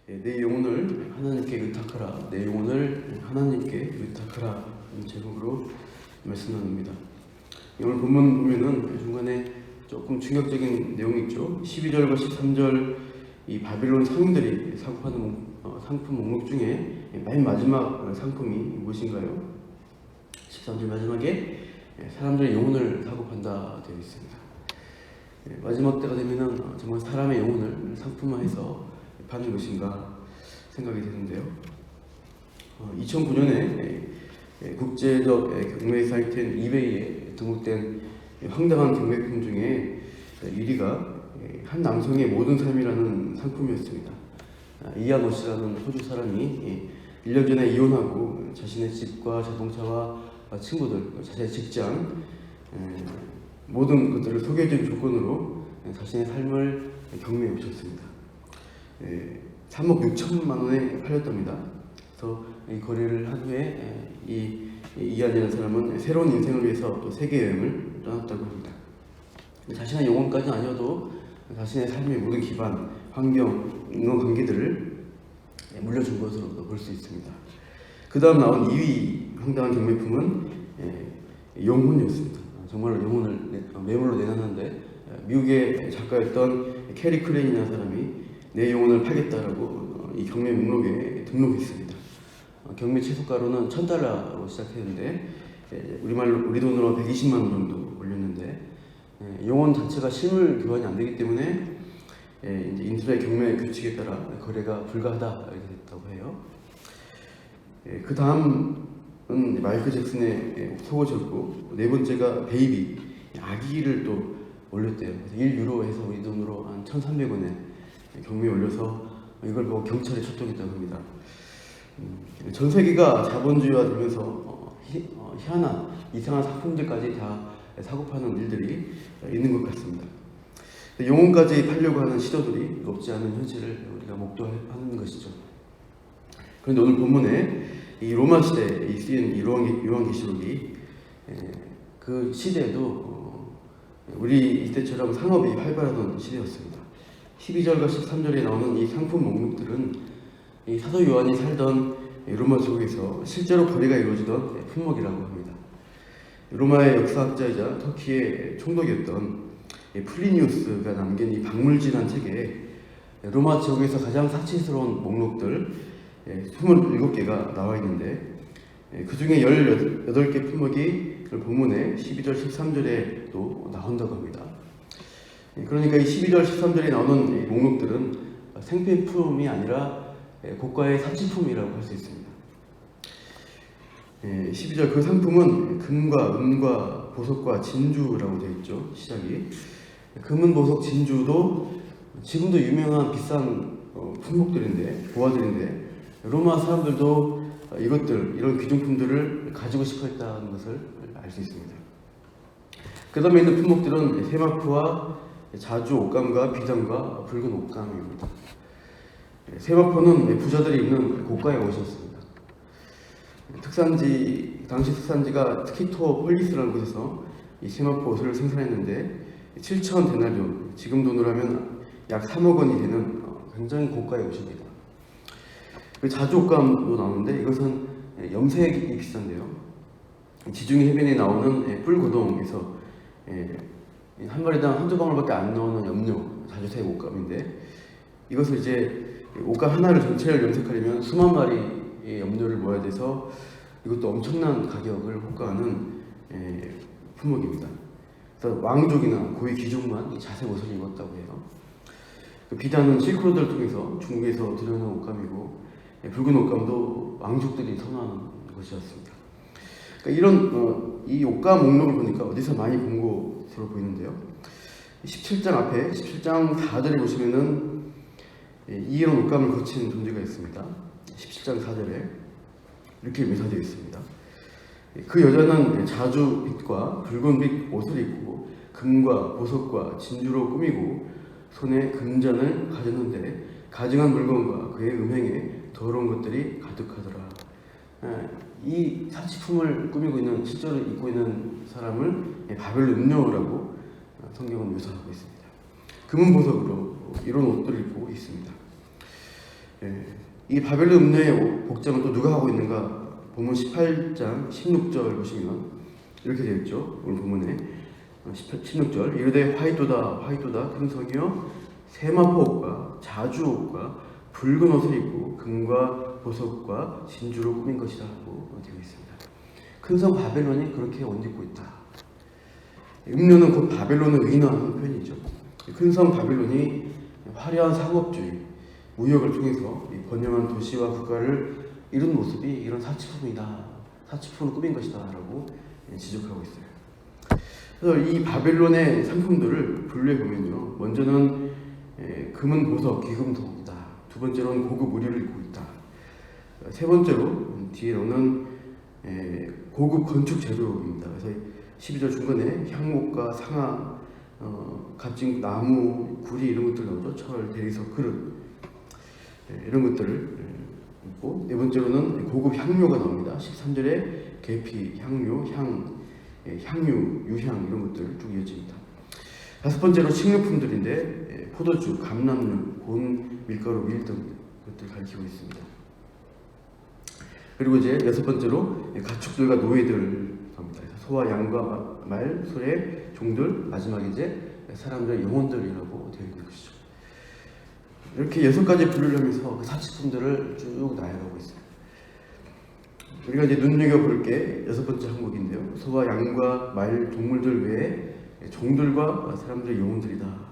내 영혼을 하나님께 의탁하라. 내 영혼을 하나님께 의탁하라. 제목으로 말씀 나눕니다. 오늘 본문 보면은 중간에 조금 충격적인 내용이 있죠. 12절과 13절 이 바빌론 상인들이 사고 파는 상품 목록 중에 맨 마지막 상품이 무엇인가요? 13절 마지막에 사람들의 영혼을 사고 판다 되어 있습니다. 마지막 때가 되면은 정말 사람의 영혼을 상품화해서 파는 것인가 생각이 되는데요. 2009년에 국제적 경매 사이트인 이베이에 등록된 황당한 경매품 중에 1위가 한 남성의 모든 삶이라는 상품이었습니다. 이아노 씨라는 호주 사람이 1년 전에 이혼하고 자신의 집과 자동차와 친구들, 자신의 직장, 모든 것들을 소개해준 조건으로 자신의 삶을 경매해 오셨습니다. 3억 6천만 원에 팔렸답니다. 그래서 이 거래를 한 후에 이아노라는 사람은 새로운 인생을 위해서 또 세계 여행을 떠났다고 합니다. 자신의 영혼까지는 아니어도 자신의 삶의 모든 기반, 환경, 인간관계들을 물려준 것으로 볼 수 있습니다. 그 다음 나온 2위 황당한 경매품은 영혼이었습니다. 정말로 영혼을 매물로 내놨는데 미국의 작가였던 캐리 크레인이라는 사람이 내 영혼을 팔겠다라고 이 경매 목록에 등록했습니다. 경매 최소가로는 $1,000로 시작했는데 우리 돈으로 120만 원 정도 올렸는데 영혼 자체가 실물 교환이 안 되기 때문에 이제 인터넷 경매 규칙에 따라 거래가 불가하다 이렇게 됐다고 해요. 그 다음은 마이클 잭슨의 속옷이었고 네 번째가 베이비 아기를 또 올렸대요. 그래서 1유로 해서 우리 돈으로 한 1,300원에 경매에 올려서 이걸 보고 경찰에 출동했다고 합니다. 전 세계가 자본주의화 되면서 희한한 이상한 상품들까지 다 사고 파는 일들이 있는 것 같습니다. 영혼까지 팔려고 하는 시도들이 없지 않은 현실을 우리가 목도하는 것이죠. 그런데 오늘 본문에 이 로마 시대에 쓰인 이 요한계시록이 그 시대에도 우리 이때처럼 상업이 활발하던 시대였습니다. 12절과 13절에 나오는 이 상품 목록들은 이 사도 요한이 살던 로마 지역에서 실제로 거래가 이루어지던 품목이라고 합니다. 로마의 역사학자이자 터키의 총독이었던 플리니우스가 남긴 이 박물지라는 책에 로마 지역에서 가장 사치스러운 목록들 27개가 나와 있는데 그 중에 18개 품목이 본문에 12절 13절에 또 나온다고 합니다. 그러니까 이 12절 13절에 나오는 이 목록들은 생필품이 아니라 고가의 사치품이라고 할 수 있습니다. 12절 그 상품은 금과 은과 보석과 진주라고 되어 있죠. 시작이 금은 보석 진주도 지금도 유명한 비싼 품목들인데 보화들인데 로마 사람들도 이런 귀중품들을 가지고 싶어 했다는 것을 알 수 있습니다. 그 다음에 있는 품목들은 세마포와 자주 옷감과 비단과 붉은 옷감입니다. 세마포는 부자들이 입는 고가의 옷이었습니다. 당시 특산지가 스키토폴리스라는 곳에서 이 세마포 옷을 생산했는데 7,000 데나리온, 지금 돈으로 하면 약 3억 원이 되는 굉장히 고가의 옷입니다. 자주 옷감도 나오는데 이것은 염색이 비싼데요. 지중해 해변에 나오는 뿔고동에서 한 마리당 한두 방울밖에 안 나오는 염료, 자주색 옷감인데 이것을 이제 옷감 하나를 전체를 염색하려면 수만 마리의 염료를 모아야 돼서 이것도 엄청난 가격을 호가하는 품목입니다. 그래서 왕족이나 고위 귀족만 이 자색 옷을 입었다고 해요. 비단은 실크로드를 통해서 중국에서 들여오는 옷감이고 붉은 옷감도 왕족들이 선호하는 것이었습니다. 그러니까 이런 이 옷감 목록을 보니까 어디서 많이 본 것으로 보이는데요. 17장 앞에 17장 4절에 보시면은 이런 옷감을 거친 존재가 있습니다. 17장 4절에 이렇게 묘사되어 있습니다. 그 여자는 자주빛과 붉은빛 옷을 입고 금과 보석과 진주로 꾸미고 손에 금잔을 가졌는데 가증한 물건과 그의 음행에 더러운 것들이 가득하더라. 이 사치품을 꾸미고 있는 실제로 입고 있는 사람을 바벨론 음녀라고 성경은 묘사하고 있습니다. 금은 보석으로 이런 옷들을 입고 있습니다. 이 바벨론 음녀의 복장은 또 누가 하고 있는가? 본문 18장 16절 보시면 이렇게 되어 있죠. 오늘 본문에 16절 이르되 화이토다 큰 성이여 세마포 옷과 자주 옷과 붉은 옷을 입고 금과 보석과 진주로 꾸민 것이다 하고 되어 있습니다. 큰 성 바벨론이 그렇게 옷 입고 있다. 음료는 곧 바벨론을 의인화하는 표현이죠. 큰 성 바벨론이 화려한 상업주의, 무역을 통해서 번영한 도시와 국가를 이룬 모습이 이런 사치품을 꾸민 것이다 라고 지적하고 있어요. 그래서 이 바벨론의 상품들을 분류해 보면요, 먼저는 금은 보석, 귀금속이다. 두 번째로는 고급 의류를 입고 있다. 세 번째로 뒤에로는 고급 건축 재료입니다. 그래서 12절 중간에 향목과 상아, 값진 나무, 구리 이런 것들 나오죠. 철, 대리석, 그릇 이런 것들을 있고, 네 번째로는 고급 향료가 나옵니다. 13절에 계피, 향료, 향유, 유향 이런 것들 쭉 이어집니다. 다섯 번째로 식료품들인데 포도주, 감람류, 곤, 밀가루, 밀 등 것들 가리키고 있습니다. 그리고 이제 여섯 번째로 가축들과 노예들 겁니다. 소와 양과 말, 소래, 종들, 마지막에 이제 사람들의 영혼들이라고 되어 있는 것이죠. 이렇게 여섯 가지 분류를 하면서 그 사치품들을 쭉 나열하고 있어요. 우리가 이제 눈여겨볼 게 여섯 번째 항목인데요. 소와 양과 말, 동물들 외에 종들과 사람들의 영혼들이다.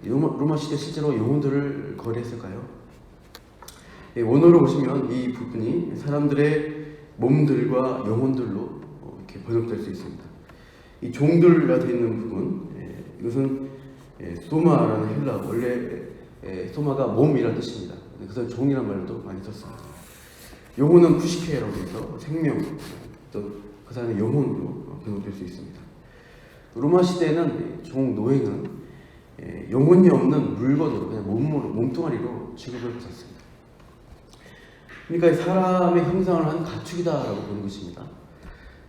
로마 시대 실제로 영혼들을 거래했을까요? 원어로 보시면 이 부분이 사람들의 몸들과 영혼들로 이렇게 번역될 수 있습니다. 이 종들이라 되어 있는 부분, 이것은 소마라는 헬라, 원래 소마가 몸이라는 뜻입니다. 그래서 종이라는 말도 많이 썼습니다. 영혼은 푸시케라고 해서 생명, 또 그 사람의 영혼으로 번역될 수 있습니다. 로마 시대에는 종 노예는 영혼이 없는 물건으로, 그냥 몸뚱아리로 취급을 받았습니다. 그러니까 사람의 형상을 한 가축이다라고 보는 것입니다.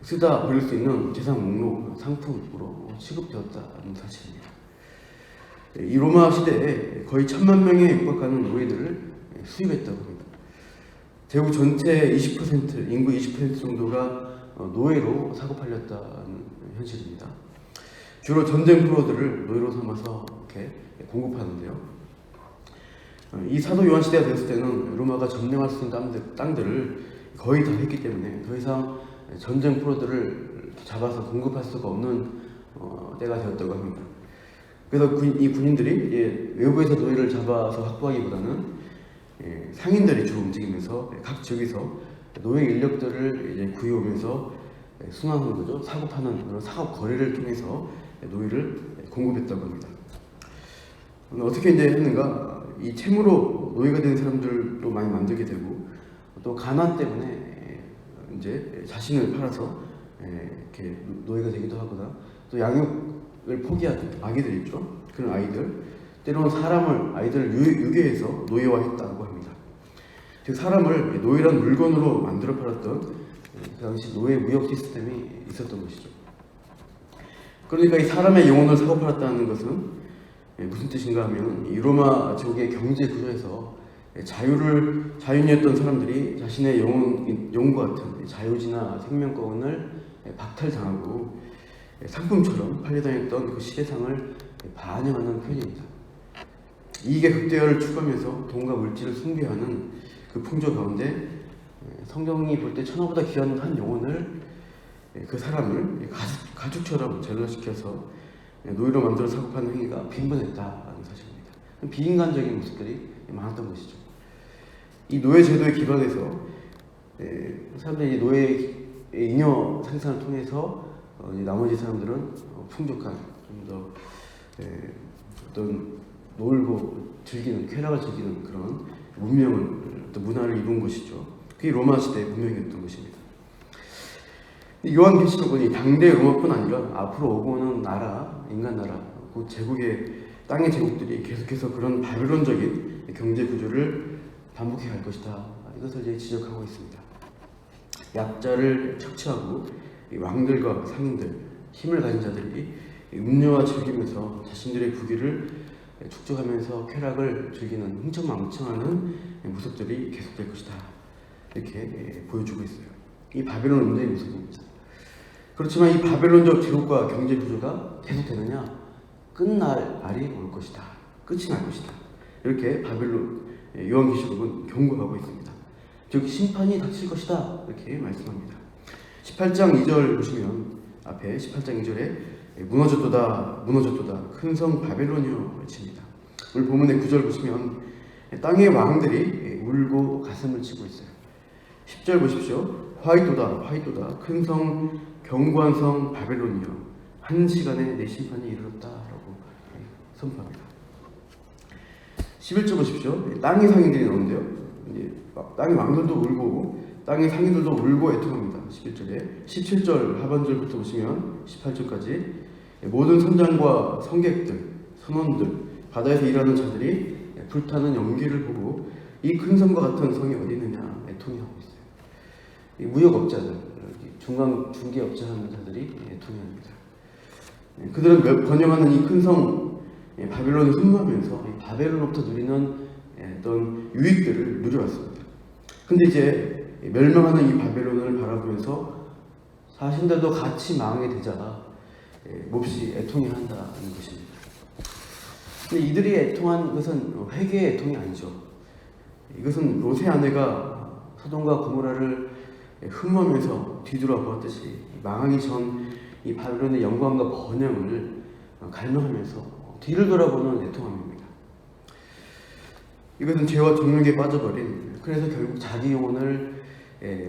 쓰다 버릴 수 있는 재산 목록, 상품으로 취급되었다는 사실입니다. 이 로마 시대에 거의 1000만 명에 육박하는 노예들을 수입했다고 합니다. 대구 전체 20%, 인구 20% 정도가 노예로 사고 팔렸다는 현실입니다. 주로 전쟁 프로들을 노예로 삼아서 이렇게 공급하는데요. 이 사도 요한 시대가 됐을 때는 로마가 점령할 수 있는 땅들을 거의 다 했기 때문에 더 이상 전쟁 프로들을 잡아서 공급할 수가 없는 때가 되었다고 합니다. 그래서 이 군인들이 외부에서 노예를 잡아서 확보하기보다는 상인들이 주로 움직이면서 각 지역에서 노예 인력들을 이제 구해오면서 순환하는 거죠. 사고 파는 그런 사업 거래를 통해서 노예를 공급했다고 합니다. 어떻게 이제 했는가? 이 채무로 노예가 된 사람들도 많이 만들게 되고, 또 가난 때문에 이제 자신을 팔아서 이렇게 노예가 되기도 하거나, 또 양육을 포기하는 아기들 있죠. 그런 아이들, 때로는 아이들을 유괴해서 노예화했다고 합니다. 즉 사람을 노예란 물건으로 만들어 팔았던 그 당시 노예 무역 시스템이 있었던 것이죠. 그러니까 이 사람의 영혼을 사고 팔았다는 것은 무슨 뜻인가 하면, 이 로마 제국의 경제 구조에서 자유인이었던 사람들이 자신의 영혼과 같은 자유지나 생명권을 박탈당하고 상품처럼 팔려다녔던 그 시대상을 반영하는 표현입니다. 이익의 극대화를 추구하면서 돈과 물질을 숭배하는 그 풍조 가운데 성경이 볼 때 천하보다 귀한 한 영혼을, 그 사람을 가축처럼 전락시켜서 노예로 만들어 사고 파는 행위가 빈번했다는 사실입니다. 비인간적인 모습들이 많았던 것이죠. 이 노예 제도에 기반해서 사람들이 노예의 잉여 생산을 통해서 나머지 사람들은 풍족한, 좀 더 어떤 놀고 즐기는, 쾌락을 즐기는 그런 문명을, 또 문화를 이룬 것이죠. 그게 로마 시대의 문명이었던 것입니다. 요한계시록은 당대 로마뿐 아니라 앞으로 오고 오는 나라, 인간 나라, 그 제국의 땅의 제국들이 계속해서 그런 바빌론적인 경제 구조를 반복해 갈 것이다. 이것을 이제 지적하고 있습니다. 약자를 착취하고 왕들과 상인들, 힘을 가진 자들이 음료와 즐기면서 자신들의 부귀를 축적하면서 쾌락을 즐기는 흥청망청하는 모습들이 계속될 것이다. 이렇게 보여주고 있어요. 이 바벨론 문제의 모습입니다. 그렇지만 이 바벨론적 제국과 경제 구조가 계속되느냐? 끝날 날이 올 것이다. 끝이 날 것이다. 이렇게 바벨론 요한계시록은 경고하고 있습니다. 즉 심판이 닥칠 것이다. 이렇게 말씀합니다. 18장 2절 보시면 앞에 18장 2절에 무너졌도다 무너졌도다 큰 성 바벨론이여 외칩니다. 오늘 본문의 9절 보시면 땅의 왕들이 울고 가슴을 치고 있어요. 10절 보십시오. 화이도다 화이도다 큰 성 견고한 성 바벨론이여 한 시간에 내 심판이 이르렀다 라고 선포합니다. 11절 보십시오. 땅의 상인들이 나오는데요. 땅의 왕들도 울고 땅의 상인들도 울고 애통합니다. 11절에 17절 하반절부터 보시면 18절까지 모든 선장과 성객들, 선원들, 바다에서 일하는 자들이 불타는 연기를 보고 이 큰 성과 같은 성이 어디 있느냐 애통해하고 있어요. 이 무역업자들, 중개업자 하는 자들이 애통해합니다. 그들은 번영하는 이 큰 성 바벨론을 흠모하면서 바벨론으로부터 누리는 어떤 유익들을 누려왔습니다. 근데 이제 멸망하는 이 바벨론을 바라보면서 자신들도 같이 망하게 되자 몹시 애통해한다는 것입니다. 근데 이들이 애통한 것은 회개의 애통이 아니죠. 이것은 롯의 아내가 소돔과 고모라를 흠모하면서 뒤돌아보았듯이 망하기 전 이 바벨론의 영광과 번영을 갈망하면서 뒤를 돌아보는 애통함입니다. 이것은 죄와 정욕에 빠져버린, 그래서 결국 자기 영혼을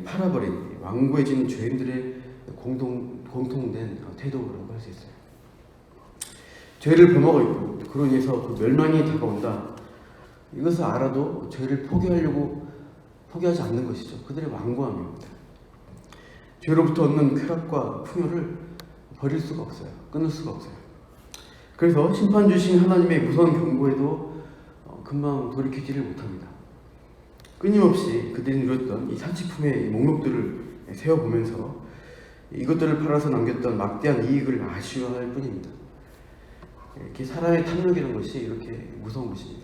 팔아버린 완고해진 죄인들의 공통된 태도라고 할 수 있어요. 죄를 범하고 있고 그로 인해서 그 멸망이 다가온다. 이것을 알아도 죄를 포기하지 않는 것이죠. 그들의 완고함입니다. 죄로부터 얻는 쾌락과 풍요를 버릴 수가 없어요. 끊을 수가 없어요. 그래서 심판 주신 하나님의 무서운 경고에도 금방 돌이키지를 못합니다. 끊임없이 그들이 누렸던 이 사치품의 목록들을 세어보면서 이것들을 팔아서 남겼던 막대한 이익을 아쉬워할 뿐입니다. 이렇게 사람의 탐욕이라는 것이 이렇게 무서운 것입니다.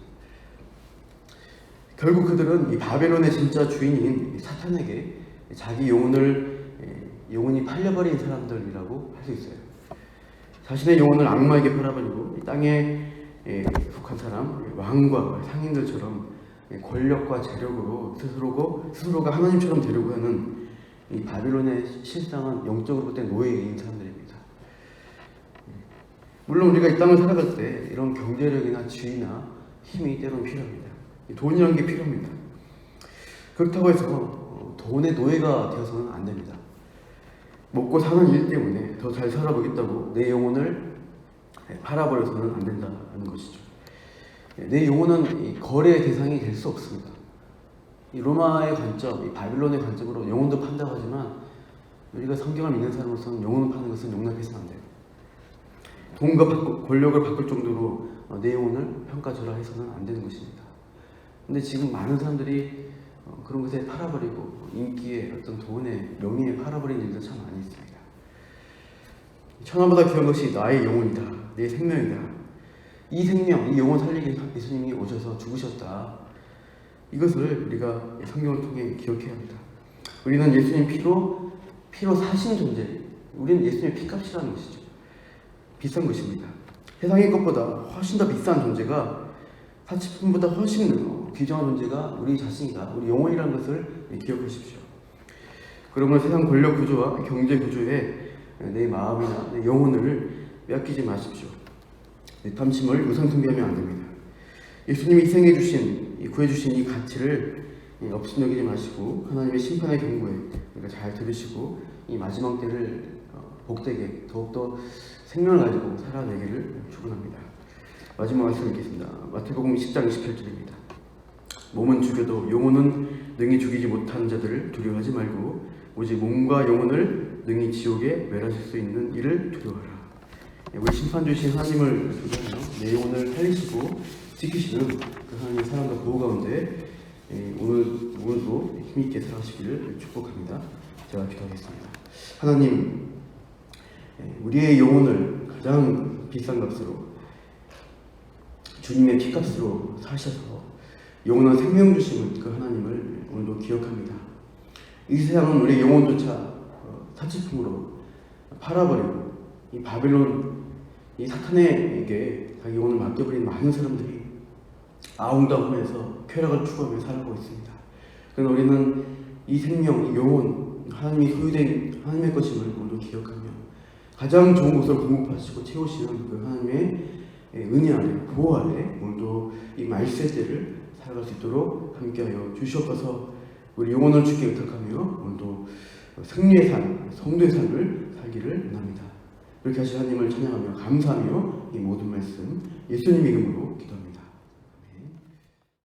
결국 그들은 이 바벨론의 진짜 주인인 사탄에게 자기 영혼이 팔려버린 사람들이라고 할 수 있어요. 자신의 영혼을 악마에게 팔아버리고 이 땅에 속한 사람, 왕과 상인들처럼 권력과 재력으로 스스로가 하나님처럼 되려고 하는 이 바벨론의 실상은 영적으로 볼 때 노예인 사람들입니다. 물론 우리가 이 땅을 살아갈 때 이런 경제력이나 지위나 힘이 때로는 필요합니다. 돈이라는 게 필요합니다. 그렇다고 해서 돈의 노예가 되어서는 안 됩니다. 먹고 사는 일 때문에 더 잘 살아보겠다고 내 영혼을 팔아버려서는 안 된다는 것이죠. 내 영혼은 이 거래의 대상이 될 수 없습니다. 이 로마의 관점, 이 바빌론의 관점으로 영혼도 판다고 하지만 우리가 성경을 믿는 사람으로서는 영혼을 파는 것은 용납해서는 안 돼요. 돈과 권력을 바꿀 정도로 내 영혼을 평가절하해서는 안 되는 것입니다. 근데 지금 많은 사람들이 그런 것에 팔아버리고 인기에 어떤 돈에 명예에 팔아버리는 일도 참 많이 있습니다. 천하보다 귀한 것이 나의 영혼이다. 내 생명이다. 이 생명, 이 영혼 살리기 위해서 예수님이 오셔서 죽으셨다. 이것을 우리가 성경을 통해 기억해야 합니다. 우리는 예수님 피로 사신 존재. 우리는 예수님의 피값이라는 것이죠. 비싼 것입니다. 세상의 것보다 훨씬 더 비싼 존재가 사치품보다 훨씬 귀중한 존재가 우리 자신이다. 우리 영혼이라는 것을 기억하십시오. 그러면 세상 권력 구조와 경제 구조에 내 마음이나 내 영혼을 빼앗기지 마십시오. 내 탐심을 우선숭배하면 안 됩니다. 예수님이 구해주신 이 가치를 업신여기지 마시고 하나님의 심판의 경고에 우리가 잘 들으시고 이 마지막 때를 복되게 더욱더 생명을 가지고 살아내기를 축원합니다. 마지막 말씀 읽겠습니다. 마태복음 10장 28절입니다. 몸은 죽여도 영혼은 능히 죽이지 못한 자들을 두려워하지 말고 오직 몸과 영혼을 능히 지옥에 멸하실 수 있는 이를 두려워하라. 우리 심판 주신 하나님을 두려워하며 내 영혼을 살리시고 지키시는 그 하나님의 사랑과 보호 가운데 오늘도 힘있게 살아가시기를 축복합니다. 제가 기도하겠습니다. 하나님, 우리의 영혼을 가장 비싼 값으로 주님의 피값으로 사셔서 영원한 생명 주신 그 하나님을 오늘도 기억합니다. 이 세상은 우리의 영혼조차 사치품으로 팔아버리고 이 바벨론, 이 사탄에게 자기 영혼을 맡겨버린 많은 사람들이 아웅다웅해서 쾌락을 추구하며 살아가고 있습니다. 그러나 우리는 이 생명, 이 영혼, 하나님이 소유된 하나님의 것임을 모두 기억하며 가장 좋은 것을 공급하시고 채우시는 그 하나님의 은혜 아래, 보호 아래 오늘도 이 말세대를 살아갈 수 있도록 함께하여 주시옵소서. 우리 영혼을 주께 의탁하며 오늘도 승리의 삶, 성도의 삶을 살기를 원합니다. 이렇게 하신 하나님을 찬양하며 감사하며 이 모든 말씀 예수님 이름으로 기도합니다.